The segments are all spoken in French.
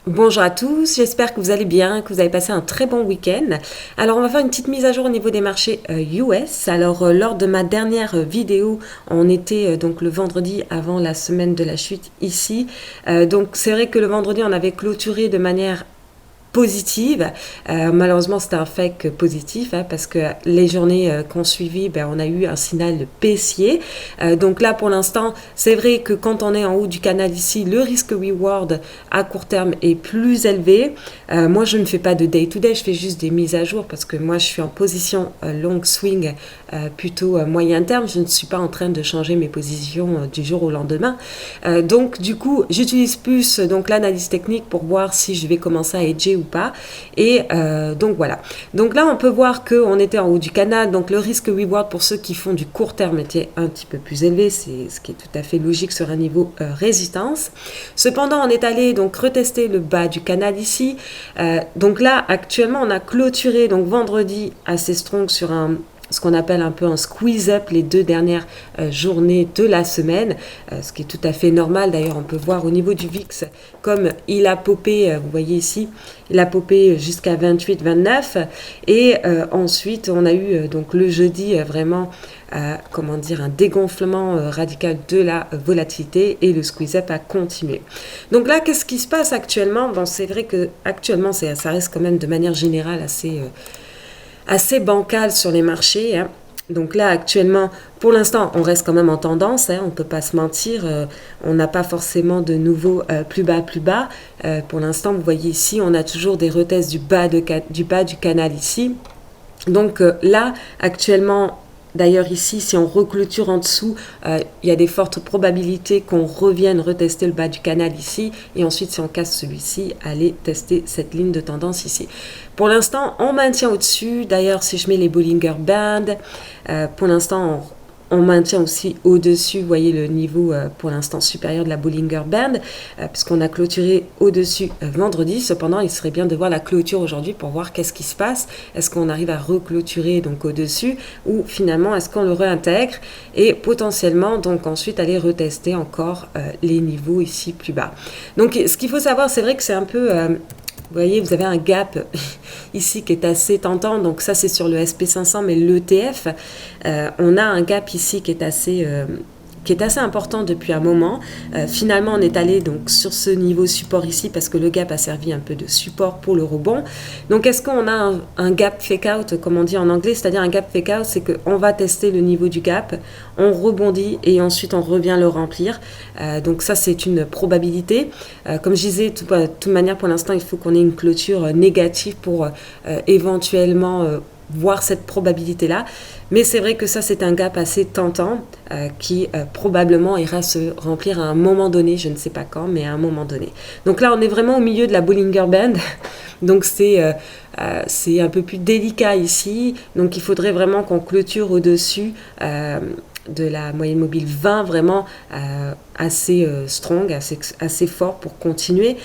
Bonjour à tous, j'espère que vous allez bien, que vous avez passé un très bon week-end. Alors on va faire une petite mise à jour au niveau des marchés US. Alors lors de ma dernière vidéo, on était donc le vendredi avant la semaine de la chute ici. Donc c'est vrai que le vendredi on avait clôturé de manière positive. Malheureusement, c'était un fake positif parce que les journées qu'on suivit, on a eu un signal baissier. Donc là, pour l'instant, c'est vrai que quand on est en haut du canal ici, le risque reward à court terme est plus élevé. Moi, je ne fais pas de day-to-day, je fais juste des mises à jour parce que moi, je suis en position long swing plutôt moyen terme. Je ne suis pas en train de changer mes positions du jour au lendemain. Donc, du coup, j'utilise plus donc l'analyse technique pour voir si je vais commencer à hedger ou pas. Et donc voilà. Donc là, on peut voir qu'on était en haut du canal. Donc le risque reward pour ceux qui font du court terme était un petit peu plus élevé. C'est ce qui est tout à fait logique sur un niveau résistance. Cependant, on est allé donc retester le bas du canal ici. Donc là, actuellement, on a clôturé donc vendredi assez strong sur ce qu'on appelle un peu un squeeze-up les deux dernières journées de la semaine, ce qui est tout à fait normal. D'ailleurs, on peut voir au niveau du VIX, comme il a popé, vous voyez ici, il a popé jusqu'à 28, 29. Et ensuite, on a eu donc le jeudi vraiment comment dire, un dégonflement radical de la volatilité et le squeeze-up a continué. Donc là, qu'est-ce qui se passe actuellement? Bon, c'est vrai que actuellement, ça reste quand même de manière générale assez bancal sur les marchés. Donc là, actuellement, pour l'instant, on reste quand même en tendance, on ne peut pas se mentir, on n'a pas forcément de nouveau plus bas, plus bas. Pour l'instant, vous voyez ici, on a toujours des retests du bas du canal ici. Donc là, actuellement, d'ailleurs ici, si on reclôture en dessous, il y a des fortes probabilités qu'on revienne retester le bas du canal ici. Et ensuite, si on casse celui-ci, aller tester cette ligne de tendance ici. Pour l'instant, on maintient au-dessus. D'ailleurs, si je mets les Bollinger Bands, pour l'instant, on maintient aussi au-dessus, vous voyez le niveau pour l'instant supérieur de la Bollinger Band, puisqu'on a clôturé au-dessus vendredi. Cependant, il serait bien de voir la clôture aujourd'hui pour voir qu'est-ce qui se passe. Est-ce qu'on arrive à reclôturer donc au-dessus ou finalement est-ce qu'on le réintègre et potentiellement donc ensuite aller retester encore les niveaux ici plus bas. Donc ce qu'il faut savoir, c'est vrai que c'est un peu... vous voyez, vous avez un gap ici qui est assez tentant. Donc ça, c'est sur le SP500, mais l'ETF, on a un gap ici qui est assez important depuis un moment. Finalement, on est allé donc sur ce niveau support ici parce que le gap a servi un peu de support pour le rebond. Donc, est-ce qu'on a un gap fake out, comme on dit en anglais, c'est-à-dire un gap fake out, c'est qu'on va tester le niveau du gap, on rebondit et ensuite on revient le remplir. Donc ça, c'est une probabilité. Comme je disais, de toute manière, pour l'instant, il faut qu'on ait une clôture négative pour éventuellement voir cette probabilité-là. Mais c'est vrai que ça, c'est un gap assez tentant qui probablement ira se remplir à un moment donné, je ne sais pas quand, mais à un moment donné. Donc là, on est vraiment au milieu de la Bollinger Band. Donc c'est un peu plus délicat ici. Donc il faudrait vraiment qu'on clôture au-dessus de la moyenne mobile 20 vraiment assez strong, assez fort pour continuer.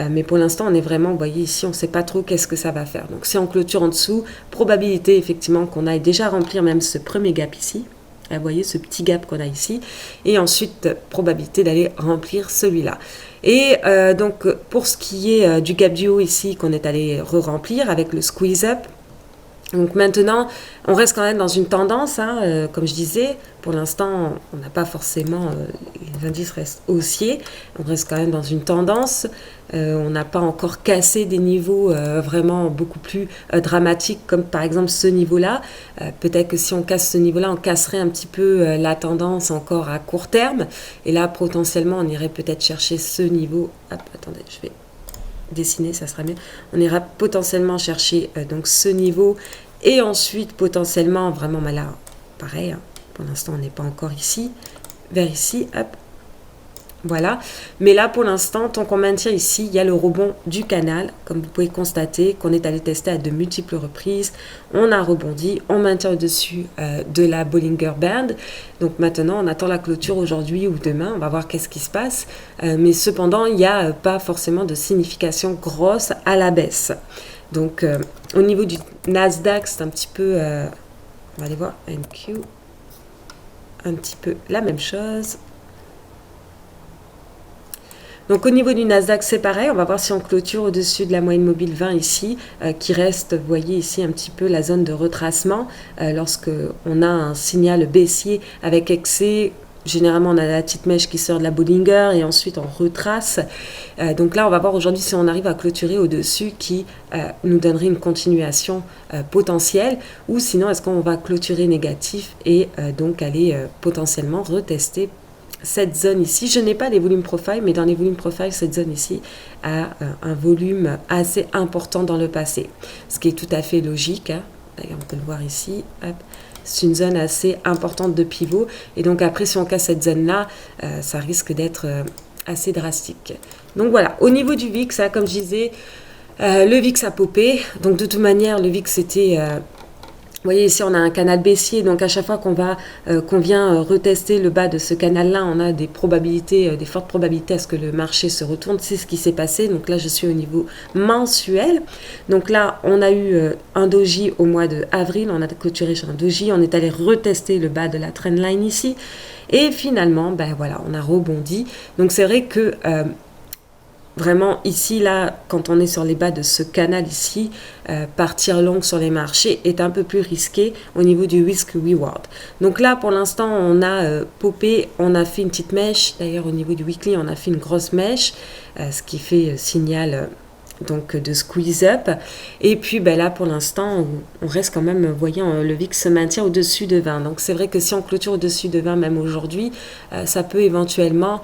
Mais pour l'instant, on est vraiment, vous voyez ici, on ne sait pas trop qu'est-ce que ça va faire. Donc si on clôture en dessous, probabilité effectivement qu'on aille déjà remplir même ce premier gap ici. Vous voyez ce petit gap qu'on a ici. Et ensuite, probabilité d'aller remplir celui-là. Et donc, pour ce qui est du gap du haut ici, qu'on est allé re-remplir avec le squeeze-up, donc maintenant, on reste quand même dans une tendance, comme je disais. Pour l'instant, on n'a pas forcément, les indices restent haussiers, on reste quand même dans une tendance. On n'a pas encore cassé des niveaux vraiment beaucoup plus dramatiques, comme par exemple ce niveau-là. Peut-être que si on casse ce niveau-là, on casserait un petit peu la tendance encore à court terme. Et là, potentiellement, on irait peut-être chercher ce niveau. Hop, attendez, je vais dessiner, ça sera mieux. On ira potentiellement chercher donc ce niveau et ensuite potentiellement vraiment là pareil, pour l'instant on n'est pas encore ici, vers ici, hop, voilà. Mais là pour l'instant, tant qu'on maintient ici, il y a le rebond du canal, comme vous pouvez constater qu'on est allé tester à de multiples reprises, on a rebondi, on maintient au-dessus de la Bollinger Band. Donc maintenant on attend la clôture aujourd'hui ou demain, on va voir qu'est-ce qui se passe, mais cependant il n'y a pas forcément de signification grosse à la baisse. Donc au niveau du Nasdaq, c'est un petit peu, on va aller voir NQ, un petit peu la même chose. Donc au niveau du Nasdaq, c'est pareil, on va voir si on clôture au-dessus de la moyenne mobile 20 ici, qui reste, vous voyez ici un petit peu la zone de retracement, lorsque on a un signal baissier avec excès. Généralement, on a la petite mèche qui sort de la Bollinger et ensuite on retrace. Donc là, on va voir aujourd'hui si on arrive à clôturer au-dessus qui nous donnerait une continuation potentielle, ou sinon est-ce qu'on va clôturer négatif et donc aller potentiellement retester cette zone ici. Je n'ai pas les volumes profile, mais dans les volumes profile, cette zone ici a un volume assez important dans le passé, ce qui est tout à fait logique, hein. D'ailleurs, on peut le voir ici. Hop. C'est une zone assez importante de pivot. Et donc après, si on casse cette zone-là, ça risque d'être assez drastique. Donc voilà, au niveau du VIX, hein, comme je disais, le VIX a popé. Donc de toute manière, le VIX c'était... vous voyez ici, on a un canal baissier, donc à chaque fois qu'on vient retester le bas de ce canal-là, on a des probabilités, des fortes probabilités à ce que le marché se retourne. C'est ce qui s'est passé. Donc là, je suis au niveau mensuel. Donc là, on a eu un doji au mois d'avril, on a clôturé sur un doji, on est allé retester le bas de la trendline ici. Et finalement, ben voilà, on a rebondi. Donc c'est vrai que... vraiment, ici, là, quand on est sur les bas de ce canal ici, partir long sur les marchés est un peu plus risqué au niveau du risk-reward. Donc là, pour l'instant, on a popé, on a fait une petite mèche. D'ailleurs, au niveau du weekly, on a fait une grosse mèche, ce qui fait signal donc de squeeze up. Et puis ben là, pour l'instant, on reste quand même, voyant le VIX se maintient au-dessus de 20. Donc c'est vrai que si on clôture au-dessus de 20, même aujourd'hui, ça peut éventuellement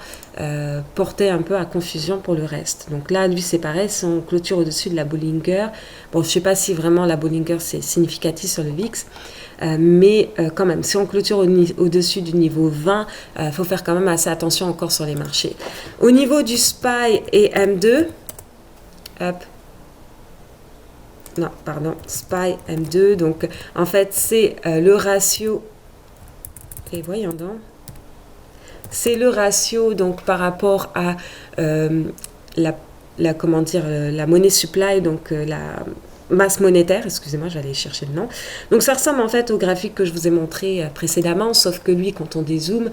porter un peu à confusion pour le reste. Donc là, lui, c'est pareil, si on clôture au-dessus de la Bollinger, bon, je ne sais pas si vraiment la Bollinger, c'est significatif sur le VIX, mais quand même, si on clôture au-dessus du niveau 20, il faut faire quand même assez attention encore sur les marchés. Au niveau du SPY et M2, hop. Non, pardon, SPY M2. Donc, en fait, c'est le ratio. Et voyons donc. C'est le ratio donc par rapport à comment dire, la monnaie supply, donc la masse monétaire, excusez-moi, j'allais chercher le nom. Donc ça ressemble en fait au graphique que je vous ai montré précédemment, sauf que lui, quand on dézoome,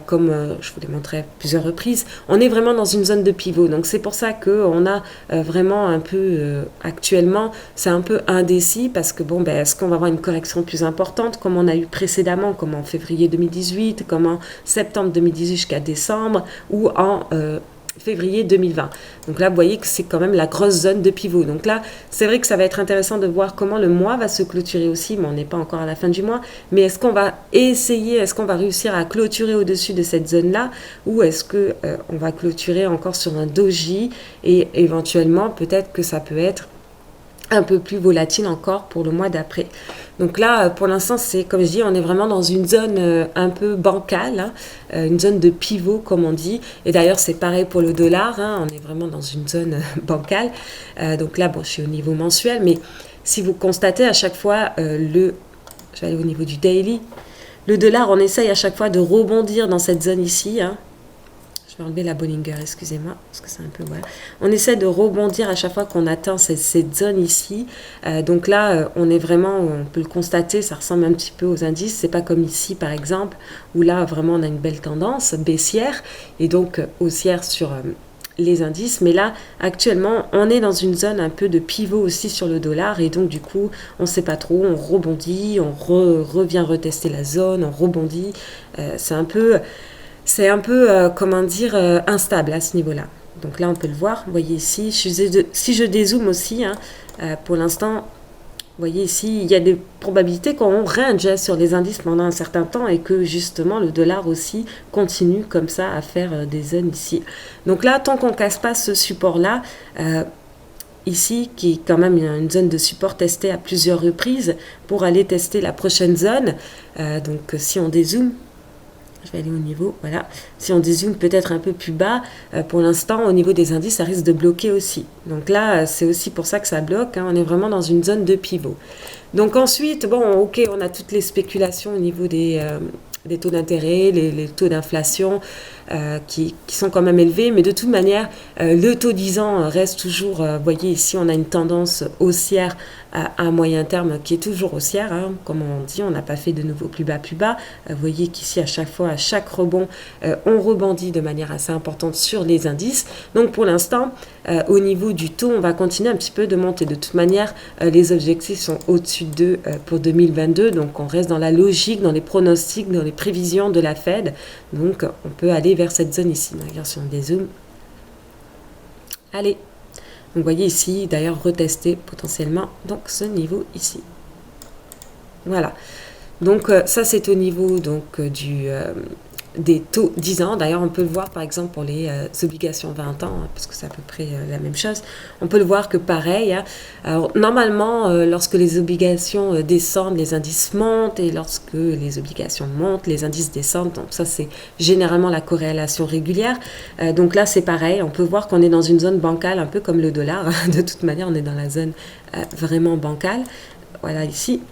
comme je vous l'ai montré à plusieurs reprises, on est vraiment dans une zone de pivot. Donc c'est pour ça qu'on a vraiment un peu, actuellement, c'est un peu indécis, parce que bon, ben, est-ce qu'on va avoir une correction plus importante, comme on a eu précédemment, comme en février 2018, comme en septembre 2018 jusqu'à décembre, ou en... février 2020. Donc là, vous voyez que c'est quand même la grosse zone de pivot. Donc là, c'est vrai que ça va être intéressant de voir comment le mois va se clôturer aussi, mais on n'est pas encore à la fin du mois. Mais est-ce qu'on va essayer, est-ce qu'on va réussir à clôturer au-dessus de cette zone-là, ou est-ce que on va clôturer encore sur un doji, et éventuellement, peut-être que ça peut être un peu plus volatile encore pour le mois d'après. Donc là, pour l'instant, c'est comme je dis, on est vraiment dans une zone un peu bancale, hein, une zone de pivot, comme on dit. Et d'ailleurs, c'est pareil pour le dollar, hein, on est vraiment dans une zone bancale. Donc là, bon, je suis au niveau mensuel, mais si vous constatez à chaque fois je vais aller au niveau du daily, le dollar, on essaye à chaque fois de rebondir dans cette zone ici, hein. Je vais enlever la Bollinger, excusez-moi, parce que c'est un peu... Voilà. On essaie de rebondir à chaque fois qu'on atteint cette zone ici. Donc là, on est vraiment, on peut le constater, ça ressemble un petit peu aux indices. C'est pas comme ici, par exemple, où là, vraiment, on a une belle tendance baissière, et donc haussière sur les indices. Mais là, actuellement, on est dans une zone un peu de pivot aussi sur le dollar, et donc du coup, on ne sait pas trop, on rebondit, on revient retester la zone, on rebondit. C'est un peu, comment dire, instable à ce niveau-là. Donc là, on peut le voir. Vous voyez ici, si je dézoome aussi, hein, pour l'instant, vous voyez ici, il y a des probabilités qu'on range sur les indices pendant un certain temps, et que justement, le dollar aussi continue comme ça à faire des zones ici. Donc là, tant qu'on ne casse pas ce support-là, ici, qui est quand même une zone de support testée à plusieurs reprises pour aller tester la prochaine zone, donc si on dézoome, je vais aller au niveau, voilà. Si on dézoome peut-être un peu plus bas, pour l'instant, au niveau des indices, ça risque de bloquer aussi. Donc là, c'est aussi pour ça que ça bloque, hein. On est vraiment dans une zone de pivot. Donc ensuite, bon, ok, on a toutes les spéculations au niveau des taux d'intérêt, les taux d'inflation. qui sont quand même élevés, mais de toute manière, le taux 10 ans reste toujours, vous voyez ici, on a une tendance haussière à moyen terme qui est toujours haussière, hein, comme on dit, on n'a pas fait de nouveau plus bas, plus bas. Vous voyez qu'ici, à chaque fois, à chaque rebond, on rebondit de manière assez importante sur les indices. Donc pour l'instant, au niveau du taux, on va continuer un petit peu de monter. De toute manière, les objectifs sont au-dessus d'eux pour 2022, donc on reste dans la logique, dans les pronostics, dans les prévisions de la Fed. Donc on peut aller vers cette zone ici. Regarde si on dézoome. Allez. Donc vous voyez ici, d'ailleurs, retester potentiellement donc ce niveau ici. Voilà. Donc ça, c'est au niveau donc des taux 10 ans. D'ailleurs, on peut le voir, par exemple, pour les obligations 20 ans, hein, parce que c'est à peu près la même chose. On peut le voir que pareil. Hein. Alors, normalement, lorsque les obligations descendent, les indices montent, et lorsque les obligations montent, les indices descendent. Donc ça, c'est généralement la corrélation régulière. Donc là, c'est pareil. On peut voir qu'on est dans une zone bancale, un peu comme le dollar. De toute manière, on est dans la zone vraiment bancale. Voilà, ici.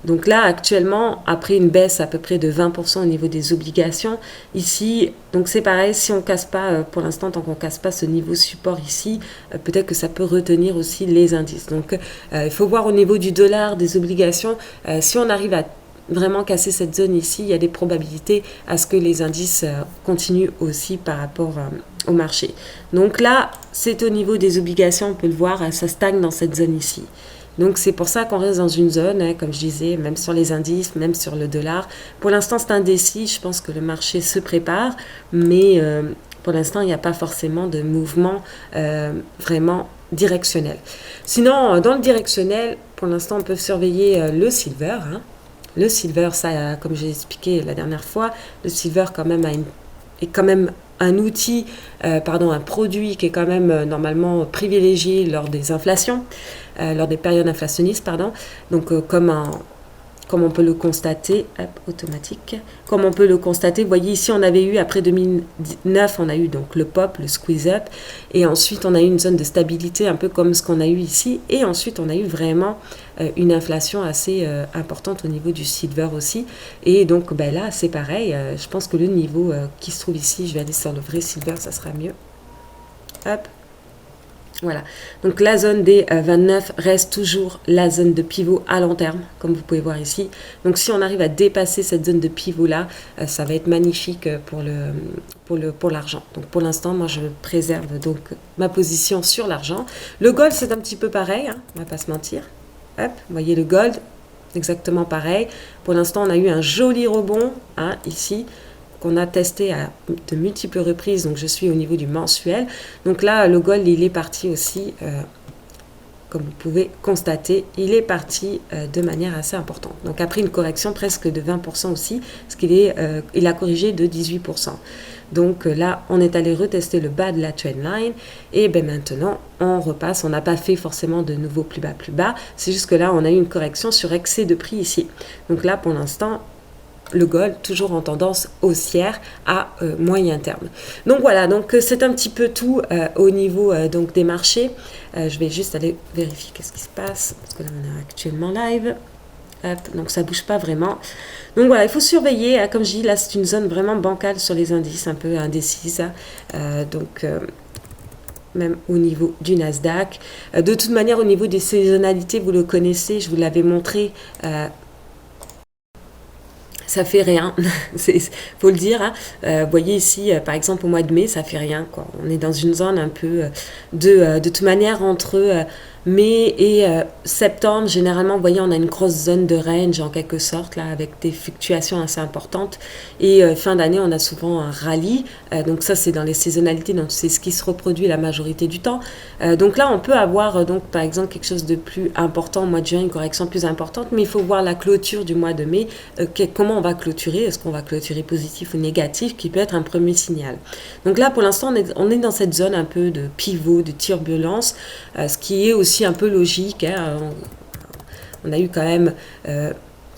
Donc là, actuellement, après une baisse à peu près de 20% au niveau des obligations, ici, donc c'est pareil, si on ne casse pas, pour l'instant, tant qu'on ne casse pas ce niveau support ici, peut-être que ça peut retenir aussi les indices. Donc, il faut voir au niveau du dollar, des obligations, si on arrive à vraiment casser cette zone ici, il y a des probabilités à ce que les indices continuent aussi par rapport au marché. Donc là, c'est au niveau des obligations, on peut le voir, ça stagne dans cette zone ici. Donc c'est pour ça qu'on reste dans une zone, hein, comme je disais, même sur les indices, même sur le dollar. Pour l'instant, c'est indécis, je pense que le marché se prépare, mais pour l'instant, il n'y a pas forcément de mouvement vraiment directionnel. Sinon, dans le directionnel, pour l'instant, on peut surveiller le silver. Hein. Le silver, ça, comme j'ai expliqué la dernière fois, le silver quand même est quand même un outil, un produit qui est quand même normalement privilégié lors des inflations, lors des périodes inflationnistes, Donc, comme on peut le constater, automatique, comme on peut le constater, vous voyez ici, on avait eu, après 2009, on a eu donc le pop, le squeeze up, et ensuite on a eu une zone de stabilité, un peu comme ce qu'on a eu ici, et ensuite on a eu vraiment une inflation assez importante au niveau du silver aussi, et donc là, c'est pareil, je pense que le niveau qui se trouve ici, je vais aller sur le vrai silver, ça sera mieux. Hop. Voilà, donc la zone des 29 reste toujours la zone de pivot à long terme, comme vous pouvez voir ici. Donc si on arrive à dépasser cette zone de pivot là, ça va être magnifique pour l'argent. Donc pour l'instant, moi je préserve donc ma position sur l'argent. Le gold, c'est un petit peu pareil, hein, on va pas se mentir. Hop, vous voyez le gold, exactement pareil. Pour l'instant, on a eu un joli rebond hein, ici, qu'on a testé à de multiples reprises, donc je suis au niveau du mensuel. Donc là, le gold, il est parti aussi, comme vous pouvez constater, il est parti de manière assez importante. Donc après une correction presque de 20% aussi, parce il a corrigé de 18%. Donc là, on est allé retester le bas de la trendline, et maintenant, on repasse. On n'a pas fait forcément de nouveau plus bas, c'est juste que là, on a eu une correction sur excès de prix ici. Donc là, pour l'instant, le gold toujours en tendance haussière à moyen terme. Donc voilà, donc c'est un petit peu tout au niveau donc des marchés. Je vais juste aller vérifier qu'est-ce qui se passe, parce que là on est actuellement live. Hop, donc ça bouge pas vraiment. Donc voilà, il faut surveiller, hein, comme je dis, là c'est une zone vraiment bancale sur les indices, un peu indécise. Même au niveau du Nasdaq. De toute manière, au niveau des saisonnalités, vous le connaissez, je vous l'avais montré. Ça fait rien, faut le dire. Hein. Vous voyez ici, par exemple, au mois de mai, ça fait rien. Quoi. On est dans une zone un peu de toute manière entre mai et septembre. Généralement, vous voyez, on a une grosse zone de range en quelque sorte, là, avec des fluctuations assez importantes. Et fin d'année, on a souvent un rallye. Donc ça, c'est dans les saisonnalités, donc c'est ce qui se reproduit la majorité du temps. Donc là, on peut avoir, donc, par exemple, quelque chose de plus important au mois de juin, une correction plus importante, mais il faut voir la clôture du mois de mai, comment on va clôturer, est-ce qu'on va clôturer positif ou négatif, qui peut être un premier signal. Donc là, pour l'instant, on est dans cette zone un peu de pivot, de turbulence, ce qui est aussi un peu logique. Hein. On a eu quand même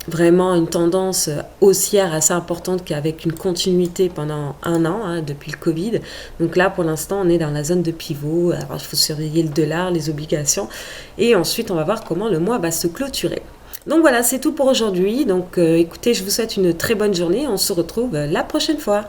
vraiment une tendance haussière assez importante qu'avec une continuité pendant un an, hein, depuis le Covid. Donc là, pour l'instant, on est dans la zone de pivot. Alors, il faut surveiller le dollar, les obligations. Et ensuite, on va voir comment le mois va se clôturer. Donc voilà, c'est tout pour aujourd'hui. Donc écoutez, je vous souhaite une très bonne journée. On se retrouve la prochaine fois.